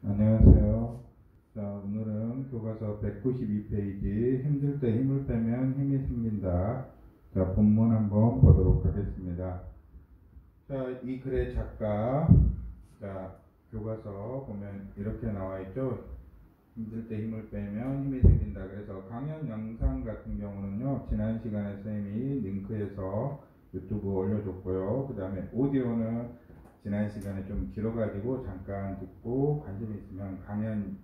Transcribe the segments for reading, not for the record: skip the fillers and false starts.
안녕하세요. 자, 오늘은 교과서 192페이지 힘들 때 힘을 빼면 힘이 생긴다. 자, 본문 한번 보도록 하겠습니다. 자, 이 글의 작가, 자, 교과서 보면 이렇게 나와 있죠. 힘들 때 힘을 빼면 힘이 생긴다. 그래서 강연 영상 같은 경우는요, 지난 시간에 선생님이 링크해서 유튜브 올려줬고요. 그 다음에 오디오는 지난 시간에 좀 길어가지고 잠깐 듣고 관심 있으면 강연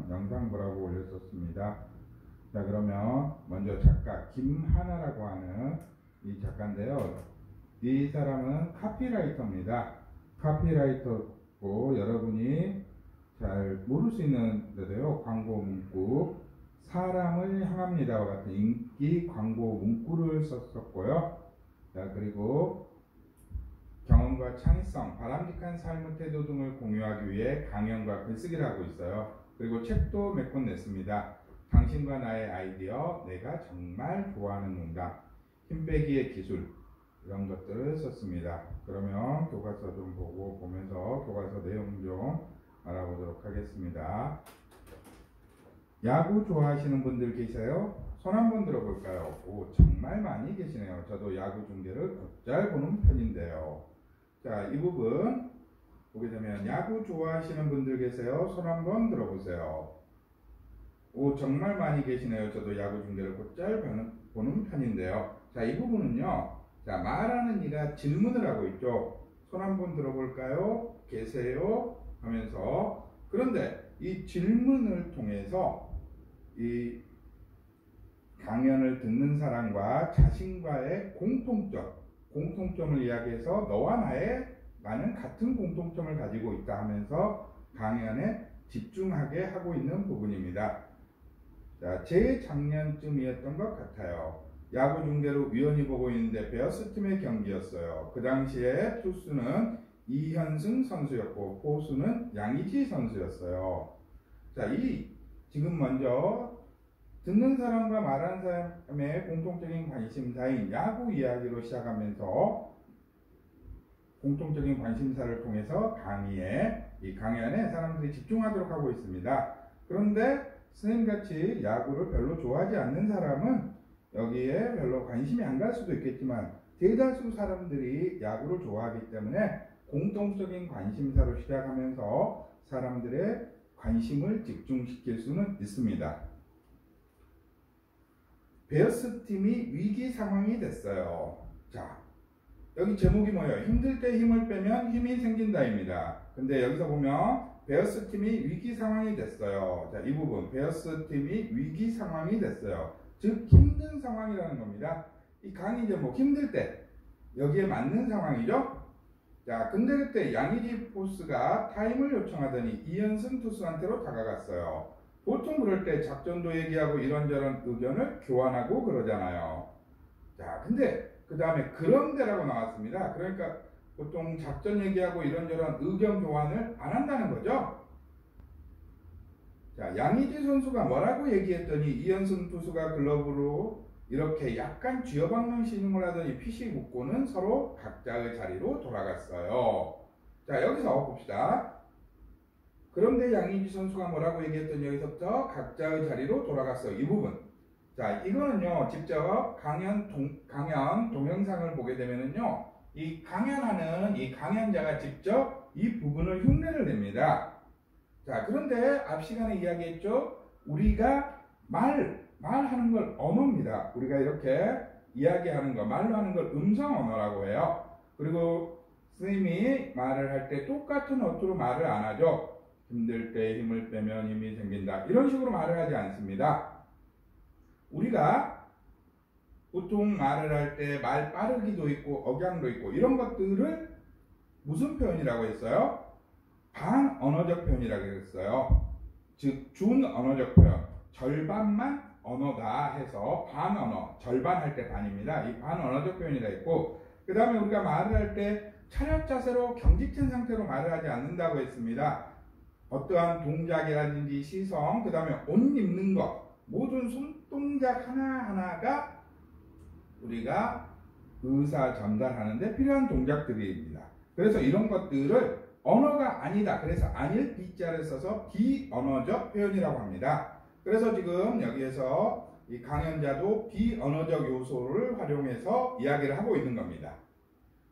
영상 보라고 올렸었습니다. 자, 그러면 먼저 작가 김하나라고 하는 이 작가인데요. 이 사람은 카피라이터입니다. 카피라이터고 여러분이 잘 모를 수 있는데도요. 광고 문구 사람을 향합니다와 같은 인기 광고 문구를 썼었고요. 자, 그리고 경험과 창의성, 바람직한 삶의 태도 등을 공유하기 위해 강연과 글쓰기를 하고 있어요. 그리고 책도 몇 권 냈습니다. 당신과 나의 아이디어, 내가 정말 좋아하는 농담, 힘빼기의 기술, 이런 것들을 썼습니다. 그러면 교과서 좀 보면서 교과서 내용 좀 알아보도록 하겠습니다. 야구 좋아하시는 분들 계세요? 손 한번 들어볼까요? 오, 정말 많이 계시네요. 저도 야구 중계를 곧잘 보는 편인데요. 자, 이 부분 보게 되면 야구 좋아하시는 분들 계세요? 손 한번 들어보세요. 오, 정말 많이 계시네요. 저도 야구 중계를 곧잘 보는 편인데요. 자, 이 부분은요. 자, 말하는 이가 질문을 하고 있죠. 손 한번 들어볼까요? 계세요? 하면서 그런데 이 질문을 통해서 이 강연을 듣는 사람과 자신과의 공통점을 이야기해서 너와 나는 같은 공통점을 가지고 있다 하면서 강연에 집중하게 하고 있는 부분입니다. 자, 재작년쯤이었던 것 같아요. 야구 중계로 우연히 보고 있는데 베어스 팀의 경기였어요. 그 당시에 투수는 이현승 선수였고 포수는 양의지 선수였어요. 자, 지금 먼저 듣는 사람과 말하는 사람의 공통적인 관심사인 야구 이야기로 시작하면서 공통적인 관심사를 통해서 강연에 사람들이 집중하도록 하고 있습니다. 그런데 선생님같이 야구를 별로 좋아하지 않는 사람은 여기에 별로 관심이 안 갈 수도 있겠지만 대다수 사람들이 야구를 좋아하기 때문에 공통적인 관심사로 시작하면서 사람들의 관심을 집중시킬 수는 있습니다. 베어스 팀이 위기 상황이 됐어요. 자, 여기 제목이 뭐예요? 힘들 때 힘을 빼면 힘이 생긴다입니다. 근데 여기서 보면 베어스 팀이 위기 상황이 됐어요. 자, 이 부분 베어스 팀이 위기 상황이 됐어요. 즉 힘든 상황이라는 겁니다. 이 강의 제목 힘들 때 여기에 맞는 상황이죠. 자, 근데 그때 양의지 포스가 타임을 요청하더니 이현승 투수한테로 다가갔어요. 보통 그럴 때 작전도 얘기하고 이런저런 의견을 교환하고 그러잖아요. 자, 근데 그 다음에 그런데라고 나왔습니다. 그러니까 보통 작전 얘기하고 이런저런 의견 교환을 안 한다는 거죠. 자, 양의지 선수가 뭐라고 얘기했더니 이현승 투수가 글러브로 이렇게 약간 쥐어박는 신용을 하더니 핏이 굳고는 서로 각자의 자리로 돌아갔어요. 자, 여기서 봅시다. 그런데 양의지 선수가 뭐라고 얘기했더니 여기서부터 각자의 자리로 돌아갔어요. 이 부분. 자, 이거는요, 직접 강연 동영상을 보게 되면은요, 이 강연하는 이 강연자가 직접 이 부분을 흉내를 냅니다. 자, 그런데 앞 시간에 이야기했죠? 우리가 말하는 걸 언어입니다. 우리가 이렇게 이야기하는 거, 말로 하는 걸 음성 언어라고 해요. 그리고 선생님이 말을 할 때 똑같은 어투로 말을 안 하죠. 힘들 때 힘을 빼면 힘이 생긴다. 이런 식으로 말을 하지 않습니다. 우리가 보통 말을 할 때 말 빠르기도 있고 억양도 있고 이런 것들을 무슨 표현이라고 했어요? 반언어적 표현이라고 했어요. 즉 준언어적 표현. 절반만 언어다 해서 반언어. 절반 할 때 반입니다. 이 반언어적 표현이라 했고 그 다음에 우리가 말을 할 때 차렷 자세로 경직된 상태로 말을 하지 않는다고 했습니다. 어떠한 동작이라든지 시선, 그 다음에 옷 입는 것, 모든 손동작 하나하나가 우리가 의사 전달하는데 필요한 동작들입니다. 그래서 이런 것들을 언어가 아니다. 그래서 아닐 B자를 써서 비언어적 표현이라고 합니다. 그래서 지금 여기에서 이 강연자도 비언어적 요소를 활용해서 이야기를 하고 있는 겁니다.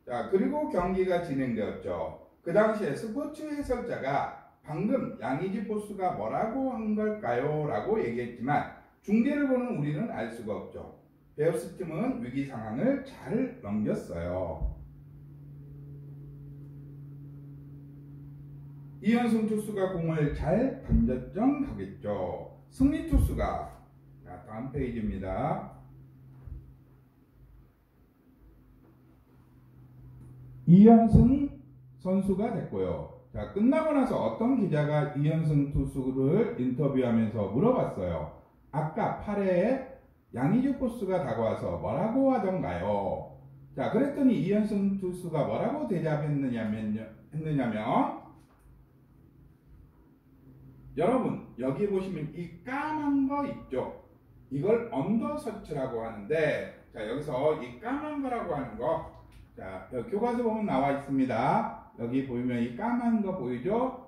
자, 그리고 경기가 진행되었죠. 그 당시에 스포츠 해설자가 방금 양의지 포수가 뭐라고 한 걸까요? 라고 얘기했지만 중계를 보는 우리는 알 수가 없죠. 베어스 팀은 위기 상황을 잘 넘겼어요. 이현승 투수가 공을 잘 던졌정 하겠죠. 승리 투수가, 자, 다음 페이지입니다. 이현승 선수가 됐고요. 자, 끝나고 나서 어떤 기자가 이현승 투수를 인터뷰하면서 물어봤어요. 아까 8회에 양의지 포수가 다가와서 뭐라고 하던가요? 자, 그랬더니 이현승 투수가 뭐라고 대답했느냐면 여러분 여기 보시면 이 까만 거 있죠? 이걸 언더서치라고 하는데, 자, 여기서 이 까만 거라고 하는 거, 자, 교과서 보면 나와 있습니다. 여기 보면 이 까만 거 보이죠?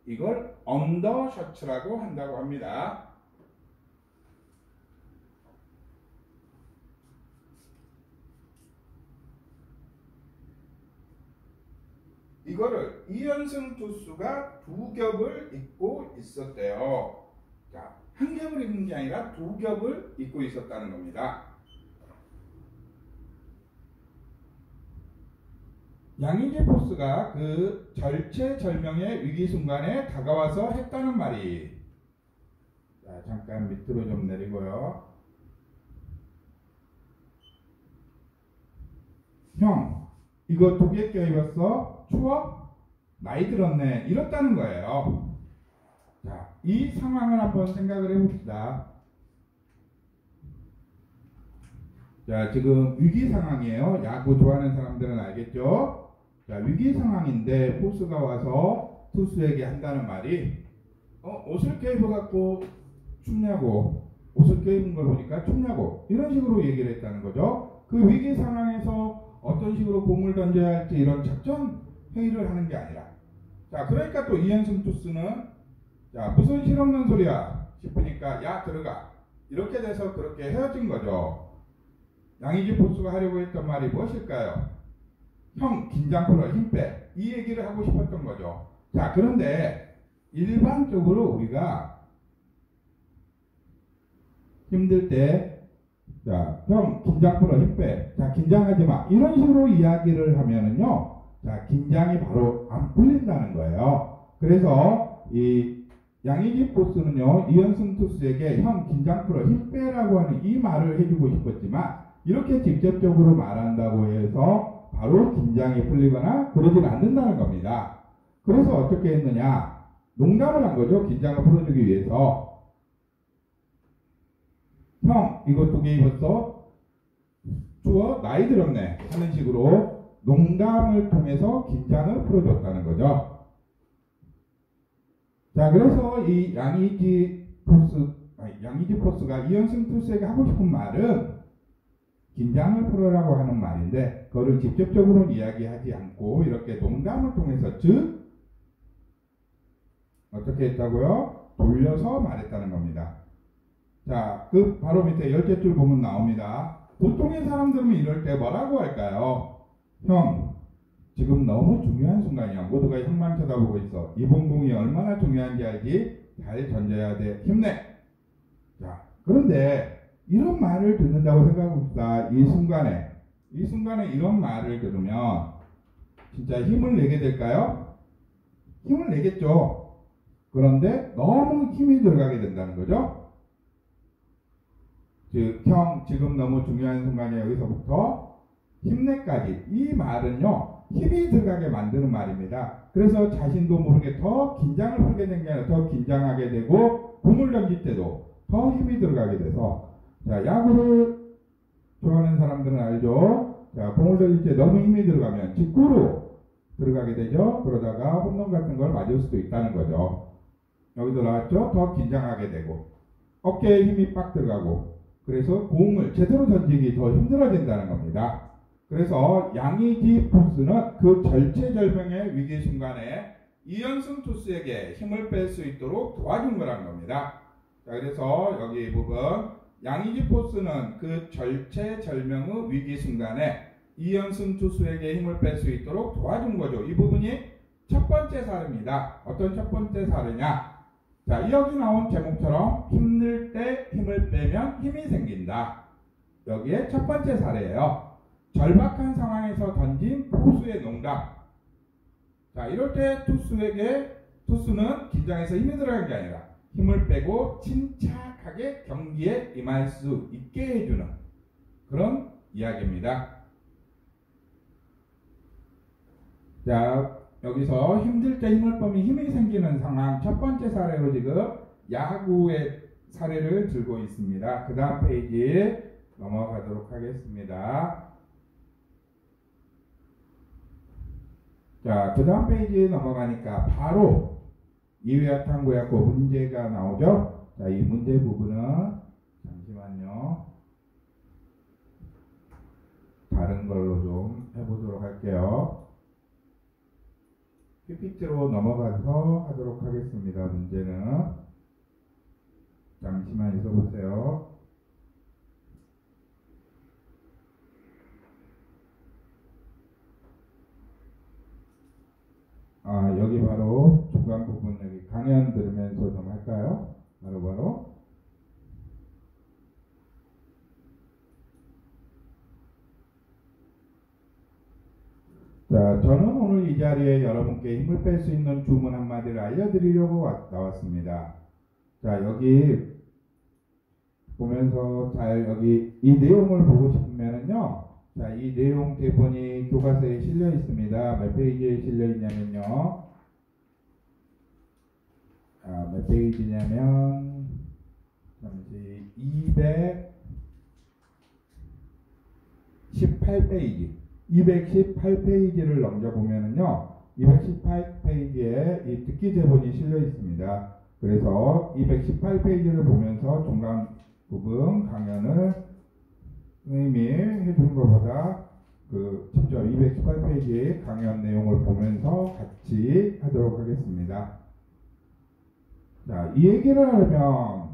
이걸 언더셔츠라고 한다고 합니다. 이거를 이현승 투수가 두 겹을 입고 있었대요. 자, 한 겹을 입는 게 아니라 두 겹을 입고 있었다는 겁니다. 양의지 포수가 그 절체절명의 위기 순간에 다가와서 했다는 말이, 자, 잠깐 밑으로 좀 내리고요. 형, 이거 두 개 껴입었어? 추워? 나이 들었네. 이렇다는 거예요. 자, 이 상황을 한번 생각을 해봅시다. 자, 지금 위기 상황이에요. 야구 좋아하는 사람들은 알겠죠? 자, 위기 상황인데 포수가 와서 투수에게 한다는 말이, 옷을 껴입어갖고 춥냐고, 옷을 껴입은 걸 보니까 춥냐고, 이런 식으로 얘기를 했다는 거죠. 그 위기 상황에서 어떤 식으로 공을 던져야 할지 이런 작전 회의를 하는 게 아니라, 자, 그러니까 또 이현승 투수는, 자, 무슨 실없는 소리야 싶으니까 야 들어가, 이렇게 돼서 그렇게 헤어진 거죠. 양의지 포수가 하려고 했던 말이 무엇일까요? 형 긴장 풀어, 힘 빼, 이 얘기를 하고 싶었던 거죠. 자, 그런데 일반적으로 우리가 힘들 때, 자, 형 긴장 풀어, 힘 빼, 자, 긴장하지 마, 이런 식으로 이야기를 하면은요, 자, 긴장이 바로 안 풀린다는 거예요. 그래서 이 양의지 포수는요, 이현승 투수에게 형 긴장 풀어, 힘 빼라고 하는 이 말을 해주고 싶었지만, 이렇게 직접적으로 말한다고 해서 바로 긴장이 풀리거나 그러진 않는다는 겁니다. 그래서 어떻게 했느냐, 농담을 한 거죠. 긴장을 풀어주기 위해서. 형 이거 두 개 입었어? 추워? 나이 들었네 하는 식으로 농담을 통해서 긴장을 풀어줬다는 거죠. 자, 그래서 이 양의지 포수가 이현승 투수에게 하고 싶은 말은 긴장을 풀어라고 하는 말인데, 그거를 직접적으로는 이야기하지 않고 이렇게 농담을 통해서, 즉 어떻게 했다고요? 돌려서 말했다는 겁니다. 자, 그 바로 밑에 10째 줄 보면 나옵니다. 보통의 사람들은 이럴 때 뭐라고 할까요? 형, 지금 너무 중요한 순간이야. 모두가 형만 쳐다보고 있어. 이번 공이 얼마나 중요한지 알지? 잘 던져야 돼. 힘내. 자, 그런데 이런 말을 듣는다고 생각해봅시다. 이 순간에 이런 말을 들으면 진짜 힘을 내게 될까요? 힘을 내겠죠. 그런데 너무 힘이 들어가게 된다는 거죠. 즉, 형 지금 너무 중요한 순간에 여기서부터 힘내까지, 이 말은요 힘이 들어가게 만드는 말입니다. 그래서 자신도 모르게 더 긴장을 풀게 된 게 아니라 더 긴장하게 되고, 공을 던질 때도 더 힘이 들어가게 돼서, 자, 야구를 좋아하는 사람들은 알죠? 자, 공을 던질 때 너무 힘이 들어가면 직구로 들어가게 되죠. 그러다가 홈런 같은 걸 맞을 수도 있다는 거죠. 여기도 나왔죠? 더 긴장하게 되고, 어깨에 힘이 빡 들어가고, 그래서 공을 제대로 던지기 더 힘들어진다는 겁니다. 그래서 양의지 포스는 그 절체절명의 위기 순간에 이연승 투수에게 힘을 뺄 수 있도록 도와준 거란 겁니다. 자, 그래서 여기 부분 양의지 포스는 그 절체절명의 위기 순간에 이연승 투수에게 힘을 뺄 수 있도록 도와준 거죠. 이 부분이 첫 번째 사례입니다. 어떤 첫 번째 사례냐? 자, 여기 나온 제목처럼 힘들 때 힘을 빼면 힘이 생긴다. 여기에 첫 번째 사례예요. 절박한 상황에서 던진 포수의 농담. 자, 이럴 때 투수는 긴장해서 힘이 들어간 게 아니라 힘을 빼고 침착하게 경기에 임할 수 있게 해주는 그런 이야기입니다. 자, 여기서 힘들 때 힘을 빼면 힘이 생기는 상황 첫 번째 사례로 지금 야구의 사례를 들고 있습니다. 그 다음 페이지 넘어가도록 하겠습니다. 자, 그 다음 페이지 넘어가니까 바로 이회화탐구약고 문제가 나오죠. 자, 이 문제 부분은 잠시만요. 다른 걸로 좀 해보도록 할게요. PPT로 넘어가서 하도록 하겠습니다. 문제는 잠시만 있어보세요. 여기 바로 중간 부분 여기 강연 들으면서 좀 할까요? 바로 자, 저는 오늘 이 자리에 여러분께 힘을 뺄 수 있는 주문 한마디를 알려드리려고 나왔습니다. 자, 여기 보면서 잘 여기 이 내용을 보고 싶으면은요. 자, 이 내용 대본이 교과서에 실려 있습니다. 몇 페이지에 실려 있냐면요. 몇 페이지냐면 잠시 218페이지를 넘겨보면은요. 218페이지에 이 듣기 대본이 실려 있습니다. 그래서 218페이지를 보면서 중간 부분 강연을 선생님이 해준 것보다 직접 218페이지 강연 내용을 보면서 같이 하도록 하겠습니다. 자, 이 얘기를 하려면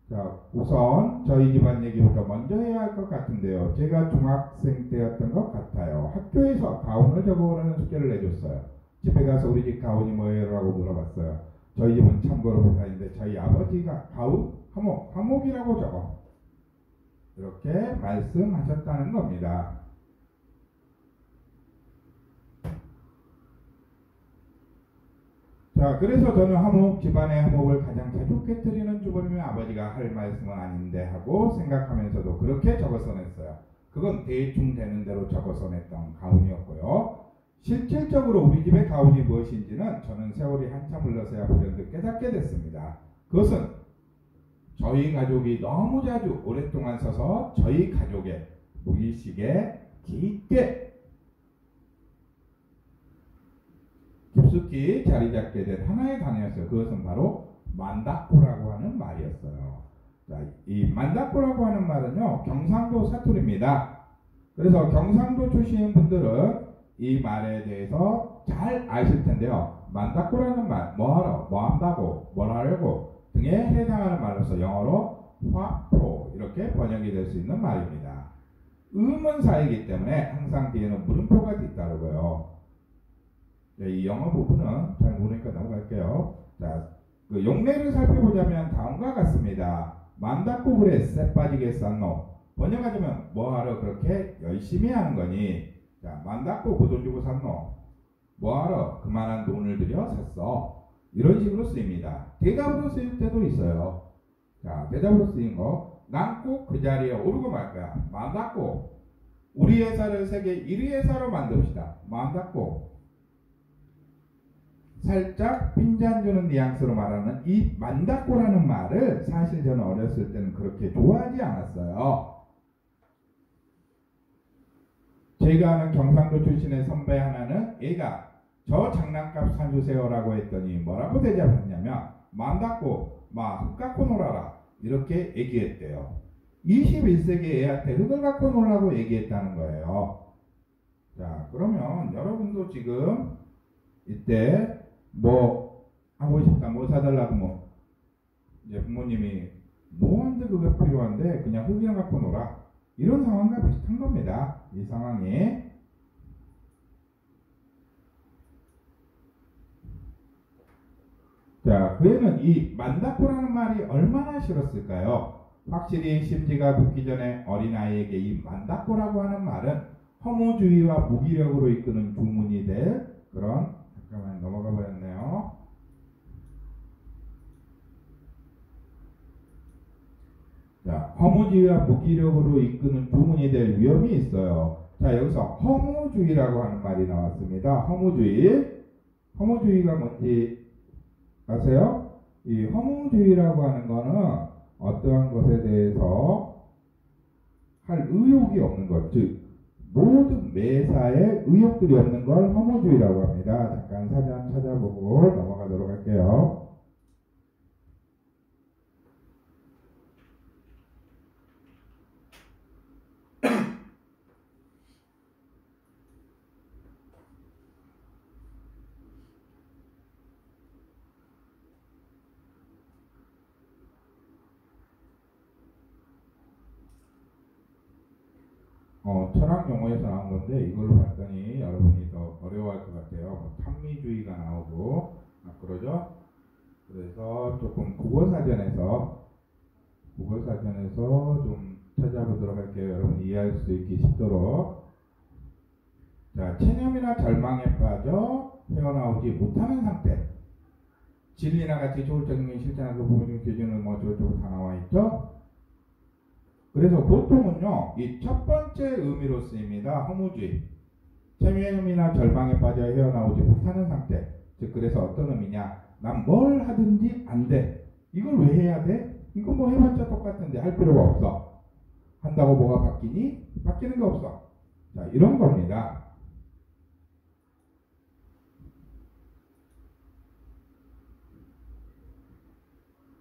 자, 우선 저희 집안 얘기부터 먼저 해야 할 것 같은데요. 제가 중학생 때였던 것 같아요. 학교에서 가훈을 적어오라는 숙제를 내줬어요. 집에 가서 우리 집 가훈이 뭐예요? 라고 물어봤어요. 저희 집은 참고로 부산인데 저희 아버지가 가훈? 화목이라고 적어. 이렇게 말씀하셨다는 겁니다. 자, 그래서 저는 집안의 화목을 가장 자주 깨뜨리는 주범이면 아버지가 할 말씀은 아닌데 하고 생각하면서도 그렇게 적어서 냈어요. 그건 대충 되는 대로 적어서 냈던 가훈이었고요. 실질적으로 우리 집의 가훈이 무엇인지는 저는 세월이 한참 흘러서야 불현듯 깨닫게 됐습니다. 그것은 저희 가족이 너무 자주 오랫동안 서서 저희 가족의 무의식에 깊게 깊숙이 자리 잡게 된 하나의 단어였어요. 그것은 바로 만다코라고 하는 말이었어요. 자, 이 만다코라고 하는 말은요, 경상도 사투리입니다. 그래서 경상도 출신인 분들은 이 말에 대해서 잘 아실 텐데요. 만다코라는 말, 뭐하러, 뭐한다고, 뭘 하려고 등에 해당하는 말로서 영어로 화포 이렇게 번역이 될 수 있는 말입니다. 의문사이기 때문에 항상 뒤에는 물음표가 뒤따르고요. 네, 이 영어 부분은 잘 모르니까 넘어갈게요. 자, 그 용례를 살펴보자면 다음과 같습니다. 만다코 그래 쎄 빠지게 쌌노. 번역하자면 뭐하러 그렇게 열심히 하는 거니? 자, 만다코 그 돈 주고 샀노. 뭐하러 그만한 돈을 들여 샀어. 이런 식으로 쓰입니다. 대답으로 쓰일 때도 있어요. 자, 대답으로 쓰인 거. 난 꼭 그 자리에 오르고 말 거야. 만다코. 우리 회사를 세계 1위 회사로 만듭시다. 만다코. 살짝 빈잔 주는 뉘앙스로 말하는 이 만다코라는 말을 사실 저는 어렸을 때는 그렇게 좋아하지 않았어요. 제가 아는 경상도 출신의 선배 하나는 얘가 저 장난감 사주세요라고 했더니 뭐라고 대답했냐면 만다코 마 흙 갖고 놀아라 이렇게 얘기했대요. 21세기 애한테 흙을 갖고 놀라고 얘기했다는 거예요. 자, 그러면 여러분도 지금 이때 뭐 하고 싶다, 뭐 사달라고 뭐 이제 부모님이 뭐한테 그게 필요한데 그냥 흙이나 갖고 놀아, 이런 상황과 비슷한 겁니다. 이 상황이. 자, 그 애는 이 만다코라는 말이 얼마나 싫었을까요? 확실히 심지가 붙기 전에 어린아이에게 이 만다코라고 하는 말은 허무주의와 무기력으로 이끄는 주문이 될 그런, 잠깐만 넘어가 버렸네요. 자, 허무주의와 무기력으로 이끄는 주문이 될 위험이 있어요. 자, 여기서 허무주의라고 하는 말이 나왔습니다. 허무주의가 뭔지 아세요? 이 허무주의라고 하는 거는 어떠한 것에 대해서 할 의욕이 없는 것, 즉 모든 매사에 의욕들이 없는 걸 허무주의라고 합니다. 잠깐 사전 찾아보고 넘어가도록 할게요. 철학 용어에서 나온 건데 이걸로 봤더니 여러분이 더 어려워할 것 같아요. 뭐 탐미주의가 나오고 그러죠. 그래서 조금 국어사전에서 좀 찾아보도록 할게요. 여러분이 이해할 수 있게 쉽도록. 자, 체념이나 절망에 빠져 헤어나오지 못하는 상태. 진리나 같이 조울적인 실천하고 부모님 교준은 뭐 저쪽으로 다 나와 있죠. 그래서 보통은요, 이 첫 번째 의미로 쓰입니다. 허무주의. 체념이나 절망에 빠져 헤어나오지 못하는 상태. 즉, 그래서 어떤 의미냐? 난 뭘 하든지 안 돼. 이걸 왜 해야 돼? 이거 뭐 해봤자 똑같은데 할 필요가 없어. 한다고 뭐가 바뀌니? 바뀌는 게 없어. 자, 이런 겁니다.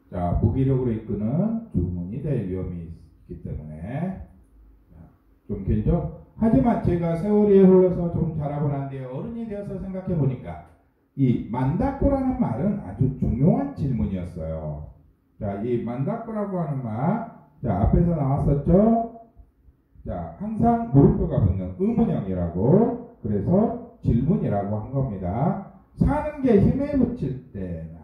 자, 무기력으로 이끄는 주문이 될 위험이 있기 때문에 좀 길죠? 하지만 제가 세월이 흘러서 좀 자라고 난 뒤에 어른이 되어서 생각해 보니까 이 만다코라는 말은 아주 중요한 질문이었어요. 자, 이 만다코라고 하는 말, 자, 앞에서 나왔었죠? 자, 항상 물음표가 붙는 의문형이라고, 그래서 질문이라고 한 겁니다. 사는 게 힘에 붙일 때나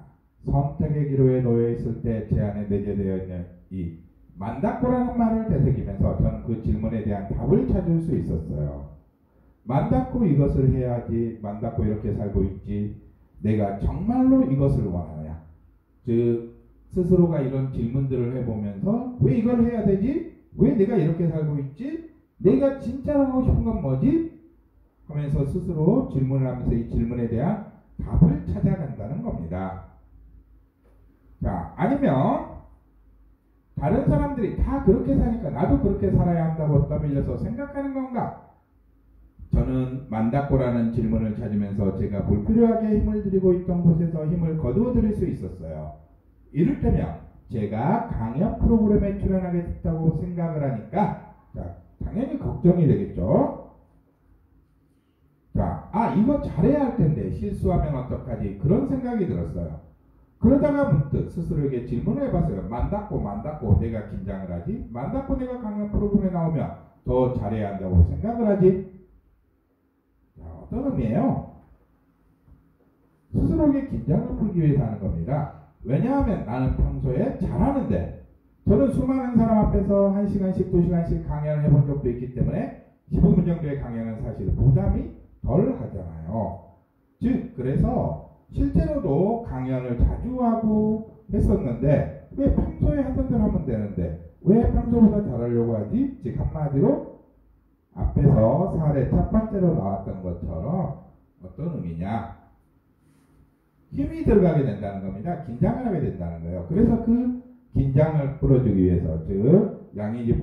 선택의 기로에 놓여 있을 때 제 안에 내재되어 있는 이 만다코라는 말을 되새기면서 저는 그 질문에 대한 답을 찾을 수 있었어요. 만다코 이것을 해야지, 만다코 이렇게 살고 있지, 내가 정말로 이것을 원하냐. 즉 스스로가 이런 질문들을 해보면서 왜 이걸 해야 되지? 왜 내가 이렇게 살고 있지? 내가 진짜로 하고 싶은 건 뭐지? 하면서 스스로 질문을 하면서 이 질문에 대한 답을 찾아간다는 겁니다. 자, 아니면 다른 사람들이 다 그렇게 사니까 나도 그렇게 살아야 한다고 떠밀려서 생각하는 건가? 저는 만다코라는 질문을 찾으면서 제가 불필요하게 힘을 들이고 있던 곳에서 힘을 거두어 드릴 수 있었어요. 이를테면 제가 강연 프로그램에 출연하게 됐다고 생각을 하니까 자, 당연히 걱정이 되겠죠. 자, 이거 잘해야 할 텐데 실수하면 어떡하지? 그런 생각이 들었어요. 그러다가 문득 스스로에게 질문을 해봤어요. 만다코 내가 긴장을 하지? 만다코 내가 강연 프로그램에 나오면 더 잘해야 한다고 생각을 하지? 자, 어떤 의미예요? 스스로에게 긴장을 풀기 위해서 하는 겁니다. 왜냐하면 나는 평소에 잘하는데, 저는 수많은 사람 앞에서 1시간씩 2시간씩 강연을 해본 적도 있기 때문에 15분 정도의 강연은 사실 부담이 덜 하잖아요. 즉 그래서 실제로도 강연을 자주 하고 했었는데 왜 평소에 하던 대로 하면 되는데 왜 평소보다 잘하려고 하지? 즉 한마디로 앞에서 사례 첫 번째로 나왔던 것처럼 어떤 의미냐? 힘이 들어가게 된다는 겁니다. 긴장을 하게 된다는 거예요. 그래서 그 긴장을 풀어주기 위해서, 즉 양의지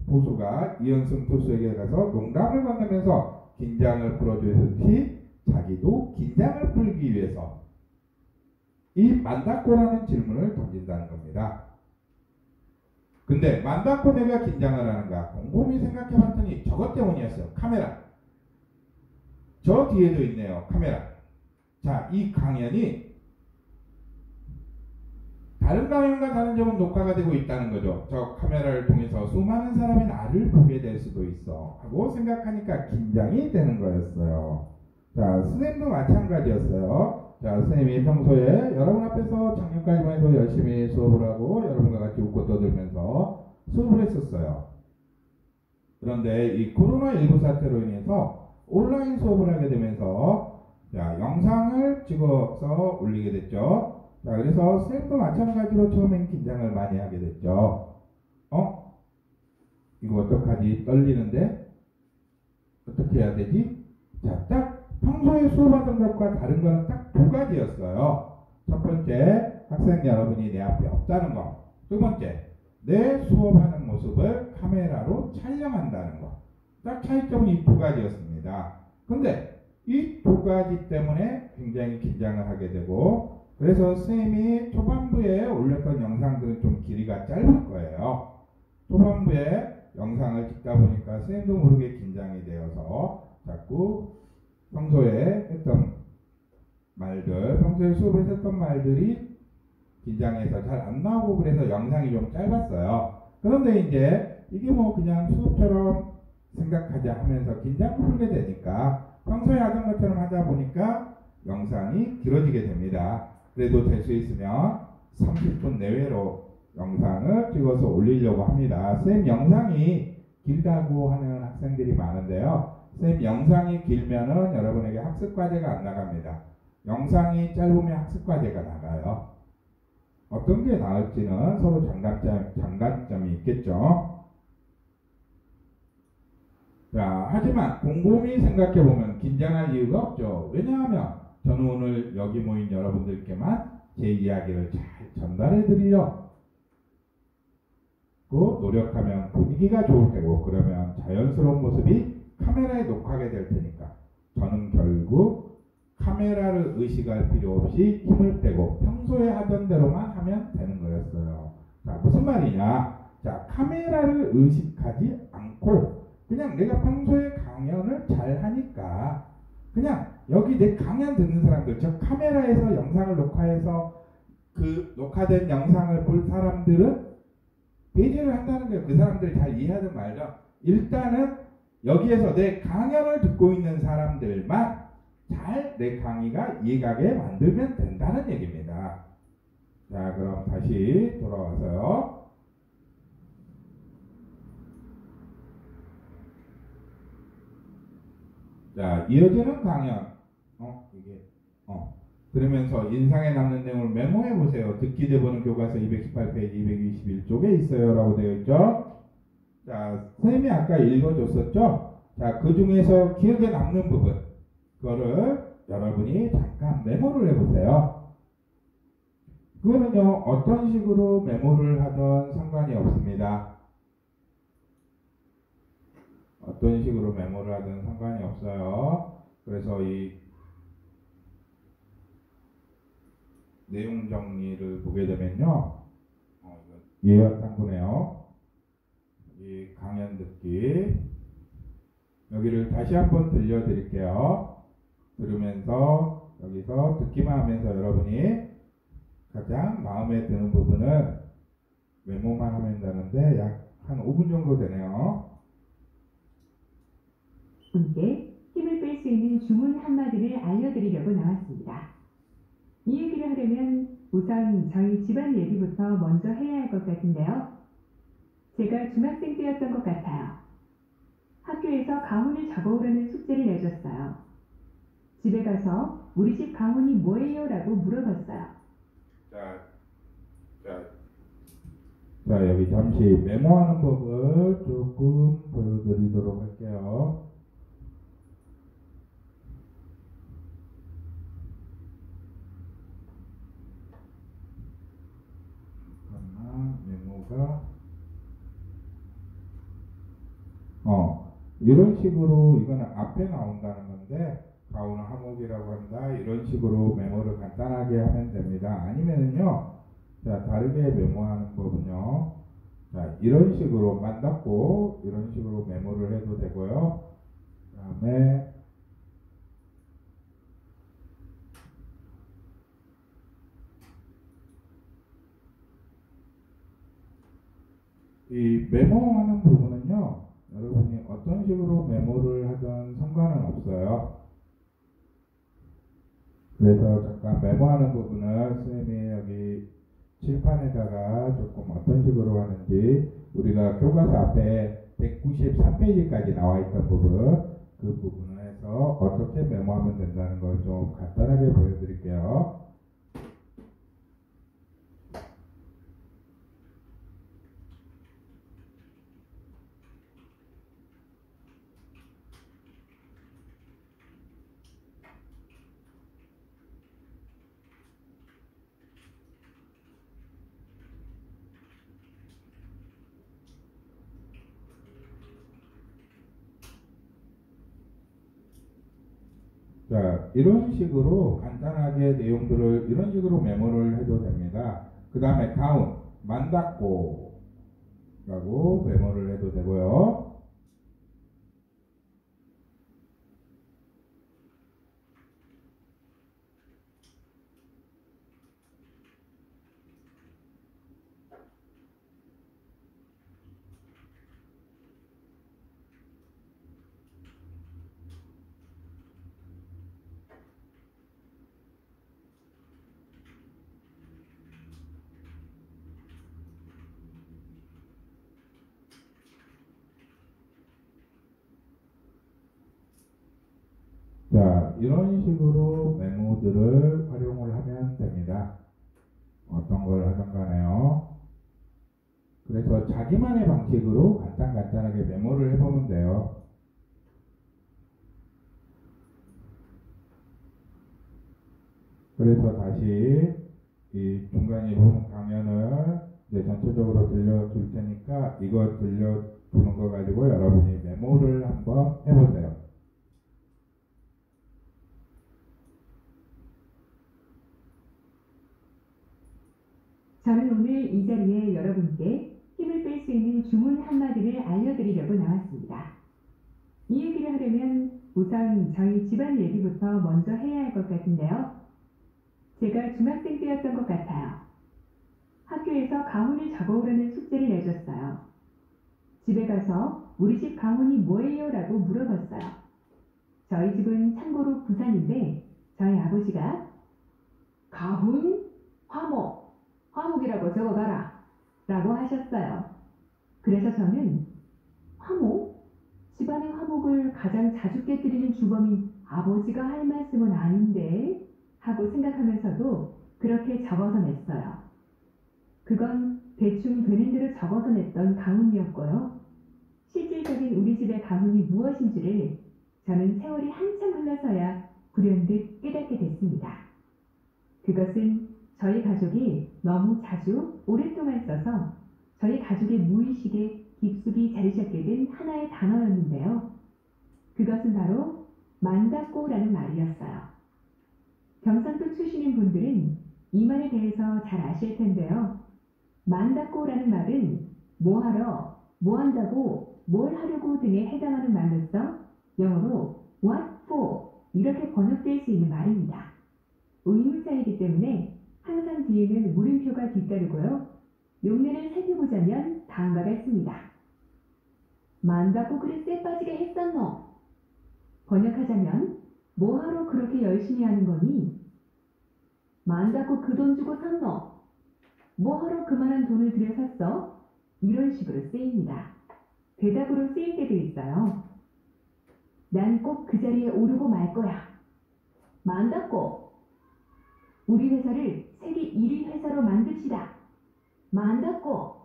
포수가 이현승 투수에게 가서 농담을 건네면서 긴장을 풀어주듯이 자기도 긴장을 풀기 위해서 이 만다코라는 질문을 던진다는 겁니다. 근데 맘 닫고 내가 긴장을 하는 거야. 곰곰이 생각해봤더니 저것 때문이었어요. 카메라. 저 뒤에도 있네요. 카메라. 자, 이 강연이 다른 강연과 다른 점은 녹화가 되고 있다는 거죠. 저 카메라를 통해서 수많은 사람이 나를 보게 될 수도 있어 하고 생각하니까 긴장이 되는 거였어요. 자, 선생님도 마찬가지였어요. 자, 선생님이 평소에 여러분 앞에서 작년까지만 해도 열심히 수업을 하고 여러분과 같이 웃고 떠들면서 수업을 했었어요. 그런데 이 코로나19 사태로 인해서 온라인 수업을 하게 되면서 자, 영상을 찍어서 올리게 됐죠. 자, 그래서 선생님도 마찬가지로 처음엔 긴장을 많이 하게 됐죠. 이거 어떡하지? 떨리는데? 어떻게 해야 되지? 자, 딱 평소에 수업하던 것과 다른 거는 딱 두 가지였어요. 첫 번째, 학생 여러분이 내 앞에 없다는 거. 두 번째, 내 수업하는 모습을 카메라로 촬영한다는 거. 딱 차이점은 이 두 가지였습니다. 근데 이 두 가지 때문에 굉장히 긴장을 하게 되고, 그래서 선생님이 초반부에 올렸던 영상들은 좀 길이가 짧을 거예요. 초반부에 영상을 찍다 보니까 선생님도 모르게 긴장이 되어서 자꾸 평소에 했던 말들, 평소에 수업에서 했던 말들이 긴장해서 잘 안 나오고 그래서 영상이 좀 짧았어요. 그런데 이제 이게 뭐 그냥 수업처럼 생각하자 하면서 긴장을 풀게 되니까 평소에 하던 것처럼 하다 보니까 영상이 길어지게 됩니다. 그래도 될 수 있으면 30분 내외로 영상을 찍어서 올리려고 합니다. 선생님 영상이 길다고 하는 학생들이 많은데요. 선생님 영상이 길면은 여러분에게 학습과제가 안 나갑니다. 영상이 짧으면 학습과제가 나가요. 어떤 게 나을지는 서로 장단점이 있겠죠. 자, 하지만 곰곰이 생각해보면 긴장할 이유가 없죠. 왜냐하면 저는 오늘 여기 모인 여러분들께만 제 이야기를 잘 전달해 드리려 노력하면 분위기가 좋을 테고, 그러면 자연스러운 모습이 카메라에 녹화하게 될 테니까 저는 결국 카메라를 의식할 필요 없이 힘을 빼고 평소에 하던 대로만 하면 되는 거였어요. 자, 무슨 말이냐? 자, 카메라를 의식하지 않고 그냥 내가 평소에 강연을 잘 하니까 그냥 여기 내 강연 듣는 사람들, 저 카메라에서 영상을 녹화해서 그 녹화된 영상을 볼 사람들은 배제를 한다는 거예요. 그 사람들이 잘 이해하든 말든 일단은 여기에서 내 강연을 듣고 있는 사람들만 잘 내 강의가 이해가게 만들면 된다는 얘기입니다. 자, 그럼 다시 돌아와서요. 자, 이어지는 강연. 들으면서 인상에 남는 내용을 메모해 보세요. 듣기 대본은 교과서 218페이지 221쪽에 있어요. 라고 되어 있죠. 자, 선생님이 아까 읽어줬었죠. 자, 그 중에서 기억에 남는 부분. 그거를 여러분이 잠깐 메모를 해보세요. 그거는요, 어떤 식으로 메모를 하든 상관이 없습니다. 어떤 식으로 메모를 하든 상관이 없어요. 그래서 이 내용 정리를 보게 되면요, 예약상부네요. 이 강연 듣기 여기를 다시 한번 들려드릴게요. 들으면서 여기서 듣기만 하면서 여러분이 가장 마음에 드는 부분은 메모만 하면 되는데 약 한 5분 정도 되네요. 분께 힘을 뺄 수 있는 주문 한마디를 알려드리려고 나왔습니다. 이 얘기를 하려면 우선 저희 집안 얘기부터 먼저 해야 할 것 같은데요. 제가 중학생 때였던 것 같아요. 학교에서 가훈을 적어오라는 숙제를 내줬어요. 집에 가서 우리 집 가훈이 뭐예요? 라고 물어봤어요. 자, 여기 잠시 메모하는 법을 조금 보여드리도록 할게요. 메모가 이런 식으로 이거는 앞에 나온다는 건데 가훈 하목이라고 한다. 이런 식으로 메모를 간단하게 하면 됩니다. 아니면은요, 자, 다르게 메모하는 법은요, 자, 이런 식으로 만닫고 이런 식으로 메모를 해도 되고요. 그 다음에 이 메모하는 부분은요, 여러분이 어떤 식으로 메모를 하든 상관은 없어요. 그래서 잠깐 메모하는 부분을 선생님이 여기 칠판에다가 조금 어떤 식으로 하는지, 우리가 교과서 앞에 193페이지까지 나와 있던 부분, 그 부분을 해서 어떻게 메모하면 된다는 걸 좀 간단하게 보여드릴게요. 자, 이런 식으로 간단하게 내용들을 이런 식으로 메모를 해도 됩니다. 그 다음에 가운, 만닫고 라고 메모를 해도 되고요. 자, 이런 식으로 메모들을 활용을 하면 됩니다. 어떤 걸 하든 간에요. 그래서 자기만의 방식으로 간단하게 메모를 해보면 돼요. 그래서 다시 이 중간에 본 강연을 이제 전체적으로 들려줄 테니까 이거 들려주는 거 가지고 여러분이 메모를 한번 해보세요. 저는 오늘 이 자리에 여러분께 힘을 뺄 수 있는 주문 한마디를 알려드리려고 나왔습니다. 이 얘기를 하려면 우선 저희 집안 얘기부터 먼저 해야 할 것 같은데요. 제가 중학생 때였던 것 같아요. 학교에서 가훈을 적어오라는 숙제를 내줬어요. 집에 가서 우리 집 가훈이 뭐예요? 라고 물어봤어요. 저희 집은 참고로 부산인데 저희 아버지가 가훈? 화목이라고 적어가라 라고 하셨어요. 그래서 저는 화목? 집안의 화목을 가장 자주 깨뜨리는 주범인 아버지가 할 말씀은 아닌데 하고 생각하면서도 그렇게 적어서 냈어요. 그건 대충 되는 대로 적어서 냈던 가훈이었고요. 실질적인 우리 집의 가훈이 무엇인지를 저는 세월이 한참 흘러서야 불현듯 깨닫게 됐습니다. 그것은 저희 가족이 너무 자주 오랫동안 써서 저희 가족의 무의식에 깊숙이 자리 잡게 된 하나의 단어였는데요. 그것은 바로 만닫고라는 말이었어요. 경상도 출신인 분들은 이 말에 대해서 잘 아실 텐데요. 만닫고라는 말은 뭐하러, 뭐한다고, 뭘 하려고 등에 해당하는 말로서 영어로 what for 이렇게 번역될 수 있는 말입니다. 의문사이기 때문에 항상 뒤에는 물음표가 뒤따르고요. 용례를 살펴보자면 다음과 같습니다. 만다고 그리 쎄 빠지게 했었노? 번역하자면 뭐하러 그렇게 열심히 하는 거니? 만다고 그 돈 주고 샀노? 뭐하러 그만한 돈을 들여 샀어? 이런 식으로 쓰입니다. 대답으로 쓰일 때도 있어요. 난 꼭 그 자리에 오르고 말 거야. 만다고 우리 회사를 세계 1위 회사로 만듭시다. 만다고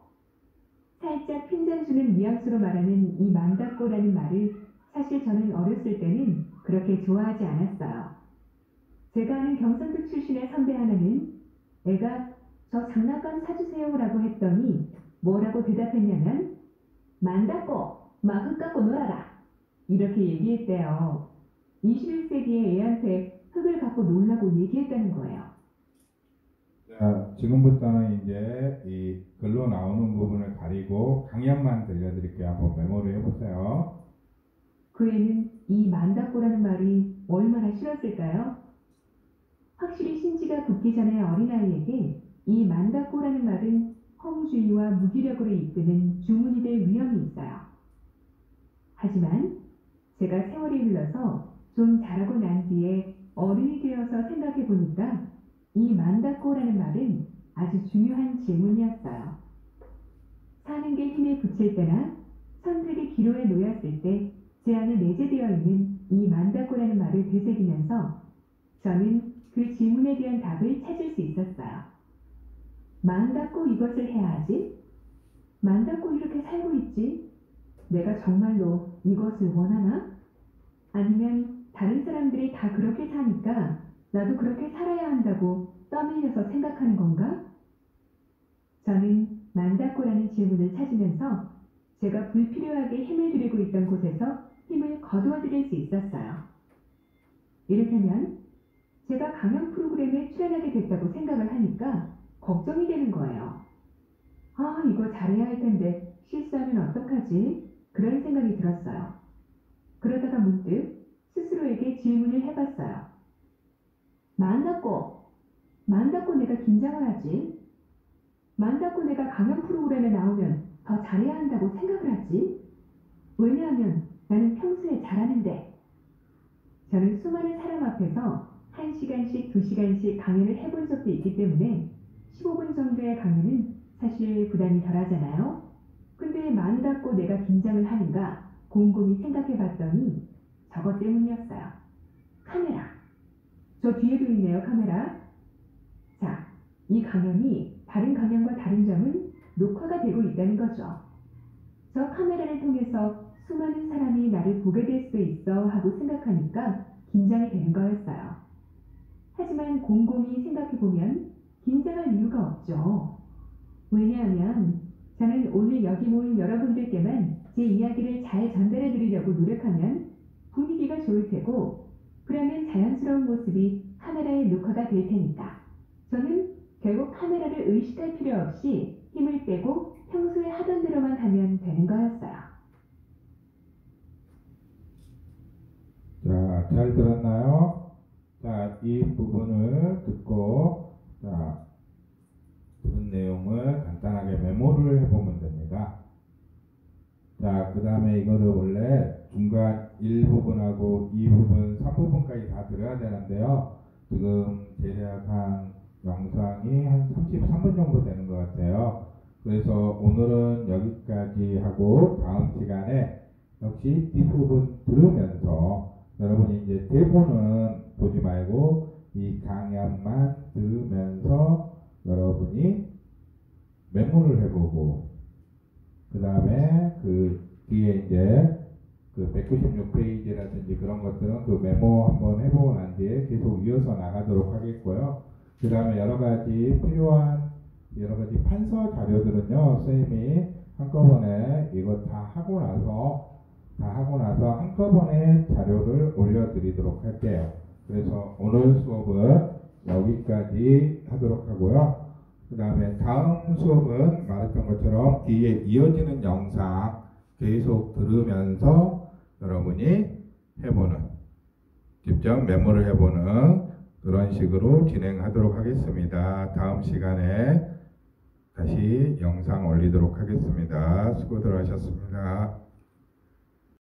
살짝 핀잔 주는 뉘앙스로 말하는 이 만다고라는 말을 사실 저는 어렸을 때는 그렇게 좋아하지 않았어요. 제가 아는 경상도 출신의 선배 하나는 애가 저 장난감 사주세요 라고 했더니 뭐라고 대답했냐면 만다고 막 흙 갖고 놀아라 이렇게 얘기했대요. 21세기의 애한테 흙을 갖고 놀라고 얘기했다는 거예요. 자, 자, 지금부터는 이제 이 글로 나오는 부분을 가리고 강약만 들려드릴게요. 한번 메모를 해보세요. 그 애는 이 만다꼬라는 말이 얼마나 싫었을까요? 확실히 신지가 붙기 전에 어린아이에게 이 만다꼬라는 말은 허무주의와 무기력으로 이끄는 주문이 될 위험이 있어요. 하지만 제가 세월이 흘러서 좀 자라고 난 뒤에 어른이 되어서 생각해 보니까 이 만다꼬라는 말은 아주 중요한 질문이었어요. 사는 게 힘에 부칠 때나 선택의 기로에 놓였을 때 제 안에 내재되어 있는 이 만다꼬라는 말을 되새기면서 저는 그 질문에 대한 답을 찾을 수 있었어요. 만다꼬 이것을 해야 하지? 만다꼬 이렇게 살고 있지? 내가 정말로 이것을 원하나? 아니면 다른 사람들이 다 그렇게 사니까 나도 그렇게 살아야 한다고 떠밀려서 생각하는 건가? 저는 만다꼬라는 질문을 찾으면서 제가 불필요하게 힘을 들이고 있던 곳에서 힘을 거두어 드릴 수 있었어요. 이를테면 제가 강연 프로그램에 출연하게 됐다고 생각을 하니까 걱정이 되는 거예요. 아, 이거 잘해야 할 텐데 실수하면 어떡하지? 그런 생각이 들었어요. 그러다가 문득 스스로에게 질문을 해봤어요. 만다꼬 내가 긴장을 하지? 만다꼬 내가 강연 프로그램에 나오면 더 잘해야 한다고 생각을 하지? 왜냐하면 나는 평소에 잘하는데. 저는 수많은 사람 앞에서 1시간씩 2시간씩 강연을 해본 적도 있기 때문에 15분 정도의 강연은 사실 부담이 덜하잖아요. 근데 만다꼬 내가 긴장을 하는가 곰곰이 생각해 봤더니 저것 때문이었어요. 카메라. 저 뒤에도 있네요, 카메라. 자, 이 강연이 다른 강연과 다른 점은 녹화가 되고 있다는 거죠. 저 카메라를 통해서 수많은 사람이 나를 보게 될 수도 있어 하고 생각하니까 긴장이 되는 거였어요. 하지만 곰곰이 생각해보면 긴장할 이유가 없죠. 왜냐하면 저는 오늘 여기 모인 여러분들께만 제 이야기를 잘 전달해 드리려고 노력하면 분위기가 좋을 테고 그러면 자연스러운 모습이 카메라에 녹화가 될 테니까 저는 결국 카메라를 의식할 필요 없이 힘을 빼고 평소에 하던 대로만 하면 되는 거였어요. 자, 잘 들었나요? 자, 이 부분을 듣고 자, 들은 내용을 간단하게 메모를 해보면 됩니다. 자, 그 다음에 이거를 원래 중간 1부분하고 2부분, 3부분까지 다 들어야 되는데요. 지금 대략 한 영상이 한 33분 정도 되는 것 같아요. 그래서 오늘은 여기까지 하고 다음 시간에 역시 뒷부분 들으면서 여러분이 이제 대본은 보지 말고 이 강연만 들으면서 여러분이 메모를 해보고 그 다음에 그 뒤에 이제 그 196페이지라든지 그런 것들은 그 메모 한번 해보고 난 뒤에 계속 이어서 나가도록 하겠고요. 그 다음에 여러 가지 필요한 여러 가지 판서 자료들은요, 선생님이 한꺼번에 이거 다 하고 나서 한꺼번에 자료를 올려드리도록 할게요. 그래서 오늘 수업은 여기까지 하도록 하고요. 그 다음에 다음 수업은 말했던 것처럼 뒤에 이어지는 영상 계속 들으면서 여러분이 해보는, 직접 메모를 해보는 그런 식으로 진행하도록 하겠습니다. 다음 시간에 다시 영상 올리도록 하겠습니다. 수고들 하셨습니다.